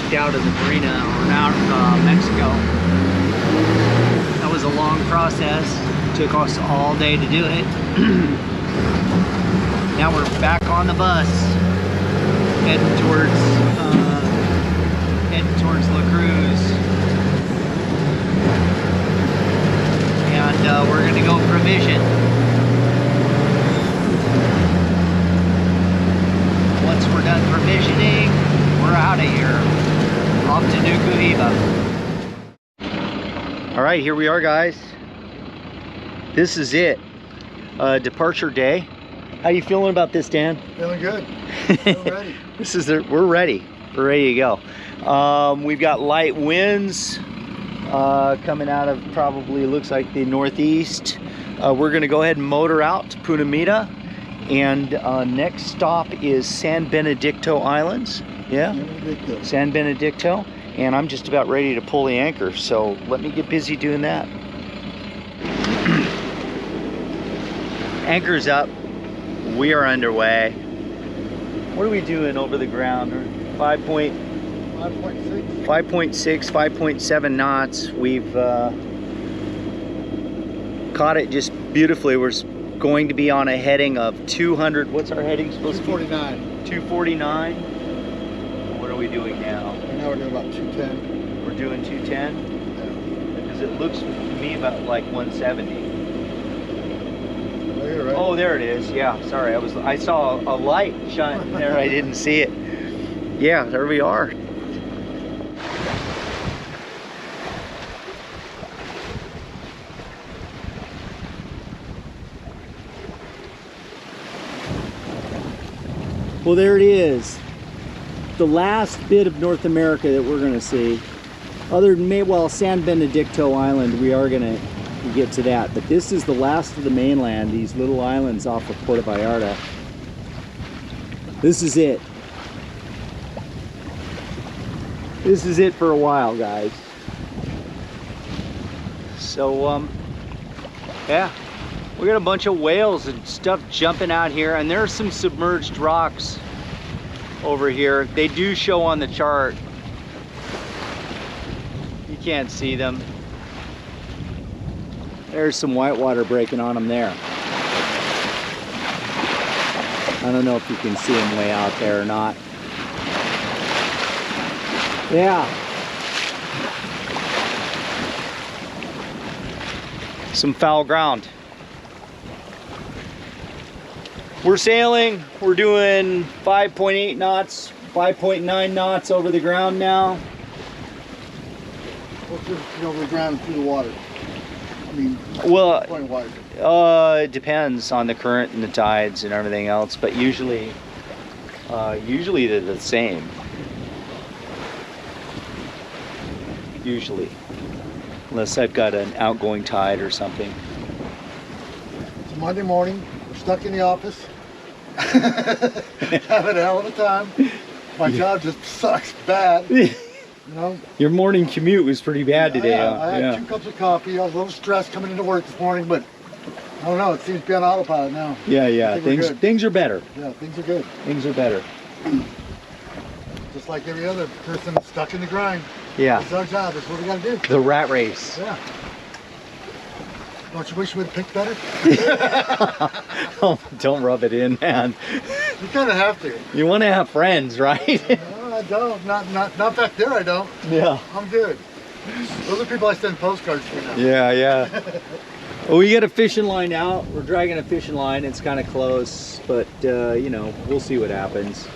backed out of the marina or out of Mexico. That was a long process. It took us all day to do it. Now we're back on the bus, heading towards La Cruz, and we're gonna go provision. Once we're done provisioning, we're out of here, off to Nuku Hiva. All right, here we are, guys. This is it, departure day. How you feeling about this, Dan? Feeling good. Feeling ready. We're ready. We're ready to go. We've got light winds coming out of probably, looks like, the northeast. We're gonna go ahead and motor out to Puddle, and next stop is San Benedicto Islands. Yeah, San Benedicto. And I'm just about ready to pull the anchor, so let me get busy doing that. Anchor's up. We are underway. What are we doing over the ground? 5.6, 5.7 knots. We've caught it just beautifully. We're going to be on a heading of 200. What's our heading supposed to be? 249. 249. What are we doing now? Now we're doing about 210. We're doing 210? Yeah. Because it looks to me about like 170. Right. Oh, there it is. Yeah, sorry. I saw a light shine there. I didn't see it. Yeah, there we are. Well, there it is. The last bit of North America that we're going to see. Other than, well, San Benedicto Island, we are going to get to that. But this is the last of the mainland, these little islands off of Puerto Vallarta. This is it. This is it for a while, guys. So, yeah. We got a bunch of whales and stuff jumping out here, and there are some submerged rocks over here. They do show on the chart. You can't see them. There's some whitewater breaking on them there. I don't know if you can see them way out there or not. Yeah. Some foul ground. We're sailing. We're doing 5.8 knots, 5.9 knots over the ground now. What's over the ground through the water? I mean, well, water. It depends on the current and the tides and everything else, but usually they're the same. Usually, unless I've got an outgoing tide or something. It's Monday morning. We're stuck in the office. Having a hell of a time. My job just sucks bad. You know? Your morning commute was pretty bad today. I had 2 cups of coffee. I was a little stressed coming into work this morning, but I don't know. It seems to be on autopilot now. Yeah. Things are better. Yeah, things are good. Things are better. Just like every other person stuck in the grind. Yeah. It's our job. That's what we got to do. The rat race. Yeah. Don't you wish we had picked better? Oh, don't rub it in, man. You kind of have to. You want to have friends, right? No, I don't. Not back there, I don't. Yeah. I'm good. Those are people I send postcards to now. Yeah. Well, we got a fishing line out. We're dragging a fishing line. It's kind of close, but, you know, we'll see what happens.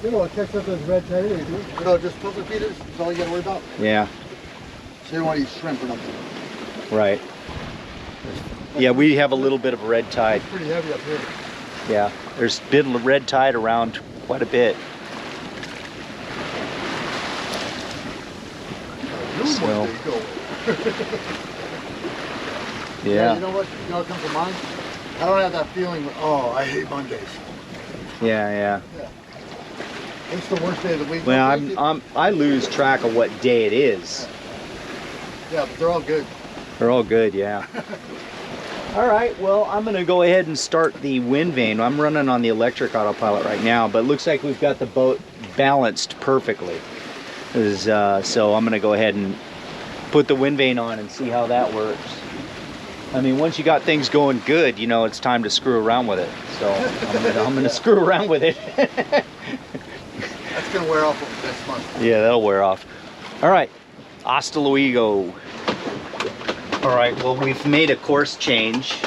You know, catch up those red tide. You know, just filter feeders. That's all you got to worry about. Yeah. So you don't want to eat shrimp or nothing. Right. Yeah, we have a little bit of red tide. It's pretty heavy up here. Yeah, there's been red tide around quite a bit. So, yeah. You know what comes to mind? I don't have that feeling, oh, I hate Mondays. Yeah. It's the worst day of the week. Well, I lose track of what day it is. Yeah, but they're all good. They're all good, yeah. All right, well, I'm gonna go ahead and start the wind vane. I'm running on the electric autopilot right now, but it looks like we've got the boat balanced perfectly. So I'm going to go ahead and put the wind vane on and see how that works. I mean, once you got things going good, you know, it's time to screw around with it. So I'm gonna screw around with it. That's gonna wear off over next month. Yeah, that'll wear off. All right, hasta luego. All right, well, we've made a course change.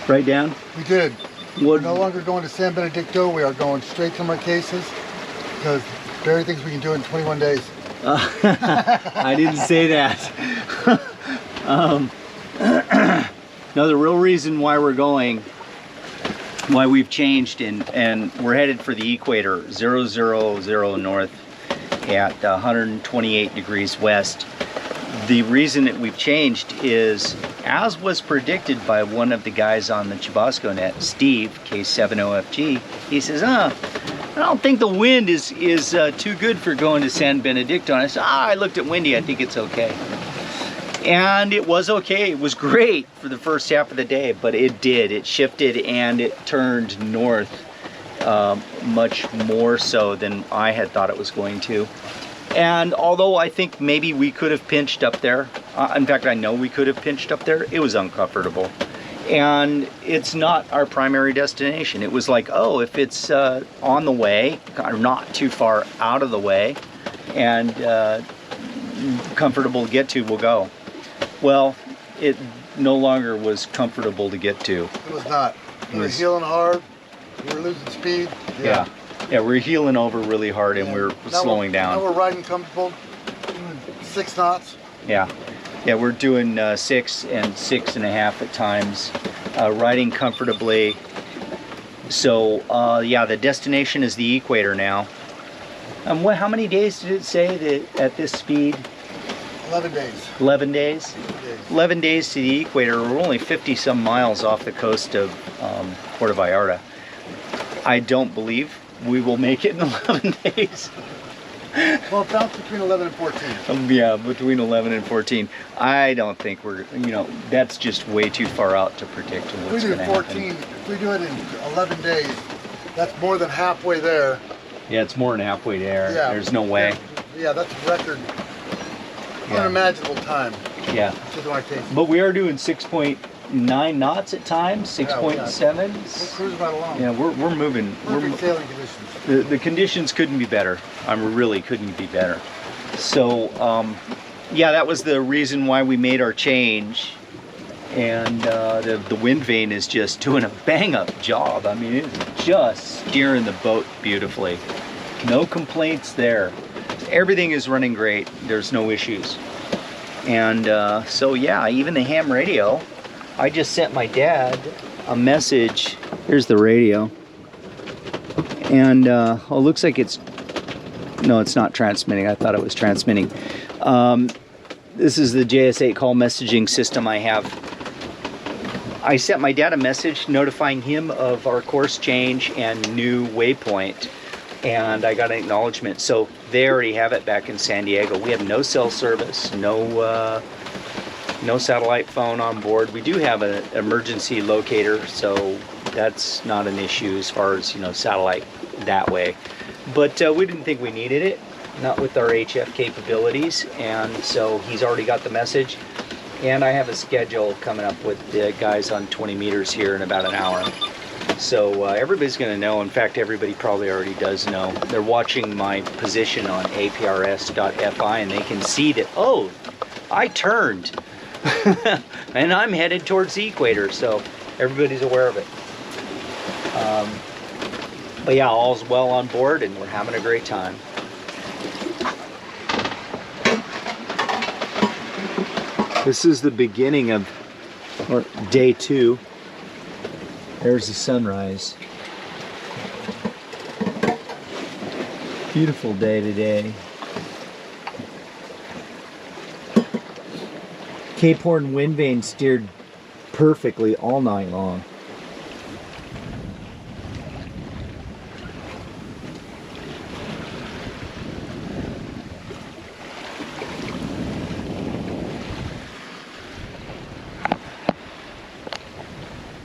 Right, Dan? We did. What? We're no longer going to San Benedicto. We are going straight to Marquesas because Barry thinks we can do it in 21 days. I didn't say that. No, the real reason why we're going, why we've changed and we're headed for the equator, 000 north at 128 degrees west. The reason that we've changed is, as was predicted by one of the guys on the Chubasco net, Steve, K70FG, he says, I don't think the wind is too good for going to San Benedicto. And I said, I looked at windy, I think it's okay. And it was okay. It was great for the first half of the day, but it shifted and it turned north much more so than I had thought it was going to. And although I think maybe we could have pinched up there, in fact I know we could have pinched up there, it was uncomfortable. And it's not our primary destination. It was like, oh, if it's on the way, or not too far out of the way, and comfortable to get to, we'll go. Well, it no longer was comfortable to get to. It was not. We were heeling hard. We were losing speed. Yeah, we're heeling over really hard and we're slowing down. Now we're riding comfortable, doing 6 knots. Yeah, we're doing 6 and 6.5 at times, riding comfortably. So, yeah, the destination is the equator now. How many days did it say that at this speed? 11 days. 11 days? 11 days to the equator. We're only 50 some miles off the coast of Puerto Vallarta. I don't believe we will make it in 11 days. Well, it bounced between 11 and 14. Yeah, between 11 and 14. I don't think we're, that's just way too far out to predict what's going to happen. If we do it in 11 days, that's more than halfway there. Yeah, it's more than halfway there. Yeah, there's no way. Yeah, that's record. Unimaginable time. Yeah. But we are doing 6.9 knots at times, 6.7. We're cruising right along. Yeah, we're moving. Perfect sailing conditions. The conditions couldn't be better. Really couldn't be better. So, yeah, that was the reason why we made our change. And the wind vane is just doing a bang-up job. I mean, it's just steering the boat beautifully. No complaints there. Everything is running great. There's no issues. And so yeah, even the ham radio, I just sent my dad a message. Here's the radio. And oh, it looks like it's not transmitting. I thought it was transmitting. This is the JS8 call messaging system I have. I sent my dad a message notifying him of our course change and new waypoint. And I got an acknowledgement. So they already have it back in San Diego. We have no cell service, no satellite phone on board. We do have an emergency locator, so that's not an issue as far as satellite that way. But we didn't think we needed it, not with our HF capabilities. And so he's already got the message. And I have a schedule coming up with the guys on 20 meters here in about an hour. So everybody's going to know. In fact, everybody probably already does know. They're watching my position on aprs.fi and they can see that, oh, I turned. And I'm headed towards the equator. So everybody's aware of it. But yeah, all's well on board and we're having a great time. This is the beginning of day 2. There's the sunrise. Beautiful day today. Cape Horn wind vane steered perfectly all night long.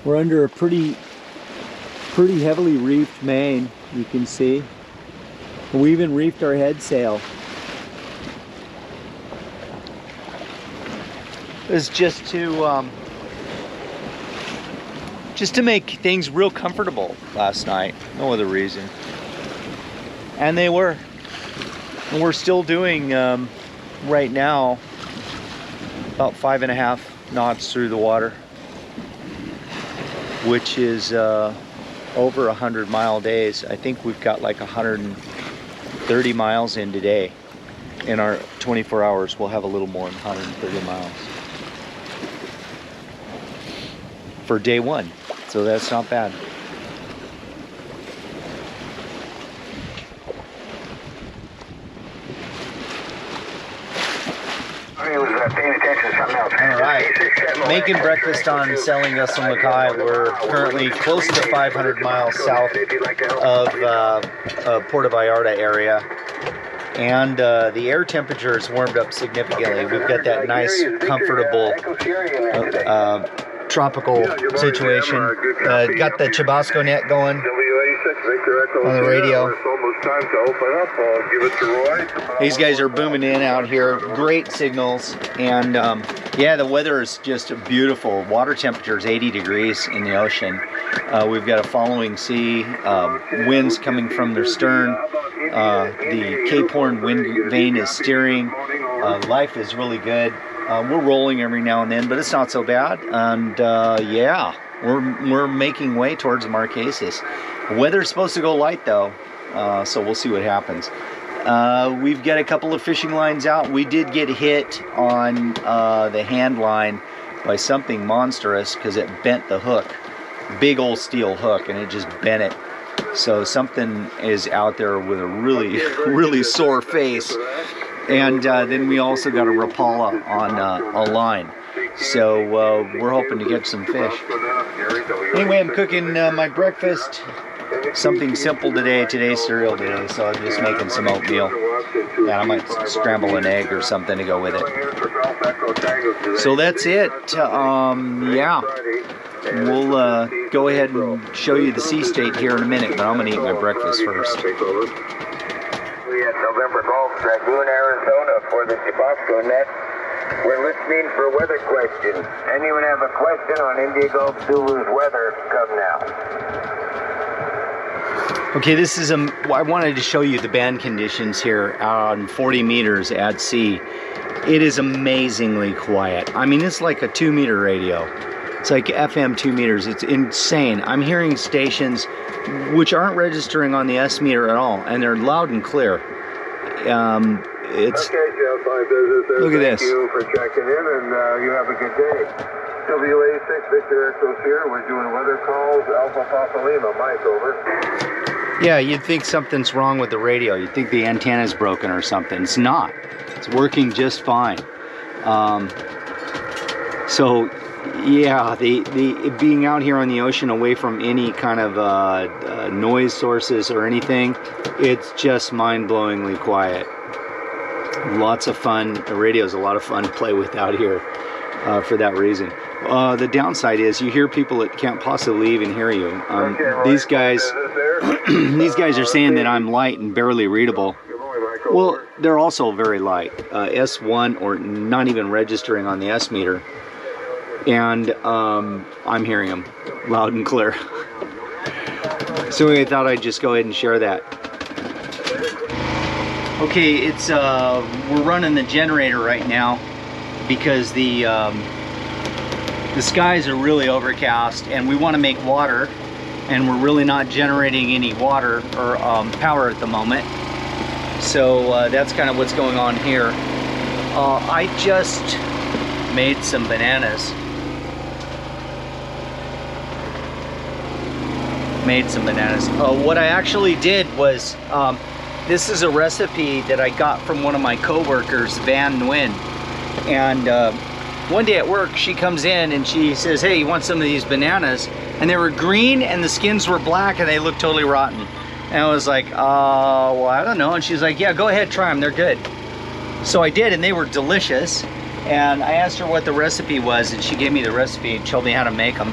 We're under a pretty heavily reefed main, you can see. We even reefed our head sail. It's just to make things real comfortable last night. No other reason. And they were. And we're still doing right now about 5.5 knots through the water, which is over 100-mile days. I think we've got like 130 miles in today. In our 24 hours, we'll have a little more than 130 miles for day one. So that's not bad. Alright, making breakfast on sailing vessel Mackay. We're currently close to 500 miles south of Puerto Vallarta area. And the air temperature has warmed up significantly. We've got that nice, comfortable tropical situation. Got the Chubasco net going on the radio. These guys are booming in out here. Great signals. And yeah, the weather is just beautiful. Water temperature is 80 degrees in the ocean. We've got a following sea, winds coming from their stern. The Cape Horn wind vane is steering. Life is really good. We're rolling every now and then, but it's not so bad. And yeah, we're making way towards the Marquesas. The weather's supposed to go light though, so we'll see what happens. We've got a couple of fishing lines out. We did get hit on the hand line by something monstrous because it bent the hook. Big old steel hook, and it just bent it. So something is out there with a really sore face. And then we also got a Rapala on a line. So we're hoping to get some fish. Anyway, I'm cooking my breakfast. Something simple today. Today's cereal today, so I'm just making some oatmeal. And I might scramble an egg or something to go with it. So that's it. Yeah. We'll go ahead and show you the sea state here in a minute, but I'm going to eat my breakfast first. We at November Gulf, Dragoon, Arizona for the Chubasco net. We're listening for weather questions. Anyone have a question on India Gulf Zulu's weather? Come now. Okay, this is I wanted to show you the band conditions here on 40 meters at sea. It is amazingly quiet. I mean, it's like a 2-meter radio. It's like FM 2 meters. It's insane. I'm hearing stations which aren't registering on the S meter at all, and they're loud and clear. It's okay, Jeff, look at this. Thank you for checking in, and you have a good day. WA6 Victor Echoes here. We're doing weather calls. Alpha Papa Lima. Mike, over. Yeah, you'd think something's wrong with the radio. You'd think the antenna's broken or something. It's not. It's working just fine. So, yeah, the being out here on the ocean away from any kind of noise sources or anything, it's just mind-blowingly quiet. Lots of fun. The radio's a lot of fun to play with out here for that reason. The downside is you hear people that can't possibly even hear you. These guys are saying that I'm light and barely readable. Well, they're also very light. S1 or not even registering on the S meter. And I'm hearing them loud and clear. So I thought I'd just go ahead and share that. Okay, it's we're running the generator right now because the skies are really overcast and we want to make water, and we're really not generating any water or power at the moment. So that's kind of what's going on here. I just made some bananas. What I actually did was, this is a recipe that I got from one of my co-workers, Van Nguyen. And one day at work, she comes in and she says, hey, you want some of these bananas? And they were green and the skins were black and they looked totally rotten. And I was like, well, I don't know. And she's like, yeah, go ahead, try them, they're good. So I did, and they were delicious. And I asked her what the recipe was, and she gave me the recipe and told me how to make them.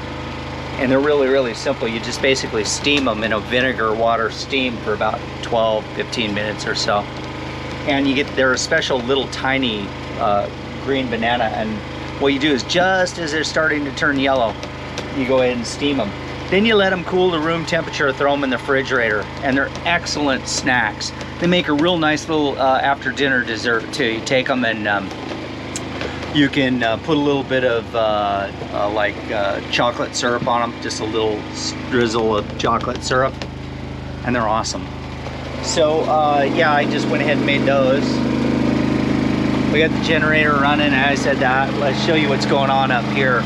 and they're really, really simple. You just basically steam them in a vinegar water steam for about 12-15 minutes or so. And you get, they're a special little tiny green banana, and what you do is just as they're starting to turn yellow, you go ahead and steam them. Then you let them cool to room temperature, throw them in the refrigerator, and they're excellent snacks. They make a real nice little after dinner dessert too. You take them and you can put a little bit of chocolate syrup on them, just a little drizzle of chocolate syrup, and they're awesome. So yeah, I just went ahead and made those. We got the generator running, and I said that. Let's show you what's going on up here.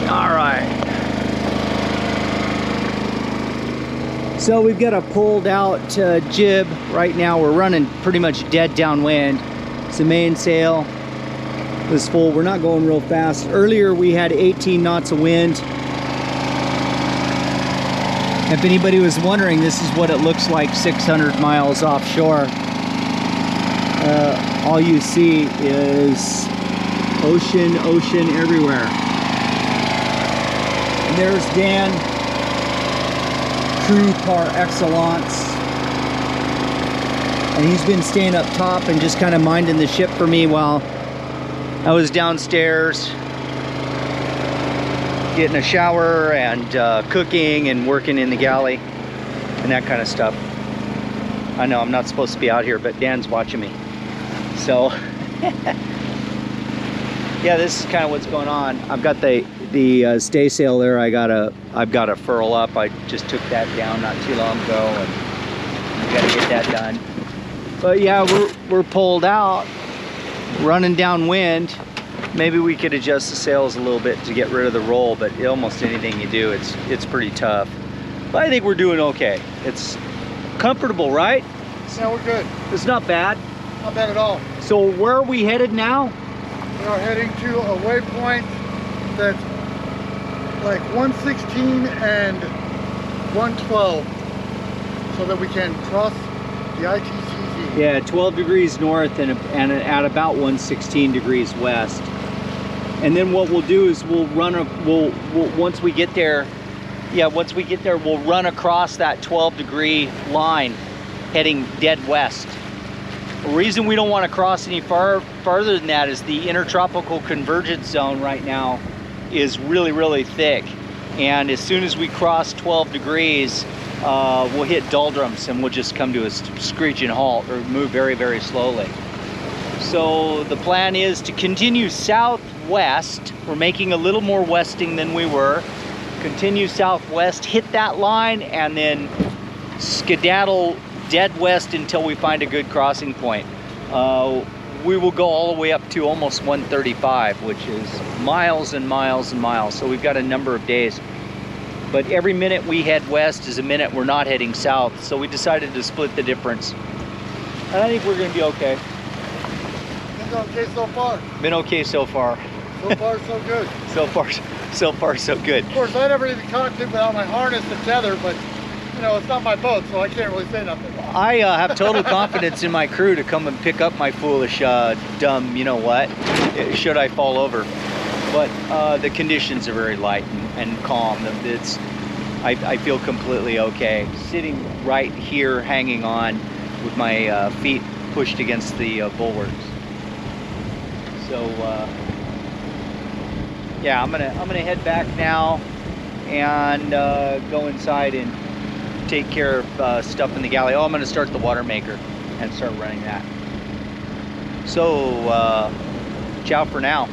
All right. So we've got a pulled out jib right now. We're running pretty much dead downwind. It's the mainsail is full. We're not going real fast. Earlier we had 18 knots of wind. If anybody was wondering, this is what it looks like 600 miles offshore. All you see is ocean, ocean everywhere. And there's Dan, crew par excellence. And he's been staying up top and just kind of minding the ship for me while I was downstairs getting a shower and cooking and working in the galley and that kind of stuff. I know I'm not supposed to be out here, but Dan's watching me. So yeah, this is kind of what's going on. I've got the stay sail there. I've got to furl up. I just took that down not too long ago, and we got to get that done. But yeah, we're pulled out, running downwind. Maybe we could adjust the sails a little bit to get rid of the roll, but almost anything you do, it's pretty tough. But I think we're doing okay. It's comfortable, right? Yeah, we're good. It's not bad. Not bad at all. So where are we headed now? We are heading to a waypoint that's like 116 and 112, so that we can cross the ITCZ. Yeah, 12 degrees north and at about 116 degrees west. And then what we'll do is we'll once we get there, we'll run across that 12-degree line heading dead west. The reason we don't want to cross any farther than that is the intertropical convergence zone right now is really, really thick. And as soon as we cross 12 degrees, we'll hit doldrums and we'll just come to a screeching halt or move very, very slowly. So the plan is to continue southwest. We're making a little more westing than we were. Continue southwest, hit that line, and then skedaddle dead west until we find a good crossing point. We will go all the way up to almost 135, which is miles and miles and miles. So we've got a number of days. But every minute we head west is a minute we're not heading south. So we decided to split the difference. And I think we're gonna be okay. Been okay so far. Been okay so far. So far, so good. So far, so good. Of course, I never leave the cockpit without my harness and tether, but you know, it's not my boat, so I can't really say nothing. I have total confidence in my crew to come and pick up my foolish, dumb, you know what, should I fall over. But the conditions are very light and calm. I feel completely okay. Sitting right here, hanging on with my feet pushed against the bulwarks. So yeah, I'm gonna head back now and go inside and take care of stuff in the galley. Oh, I'm gonna start the water maker and start running that. So ciao for now.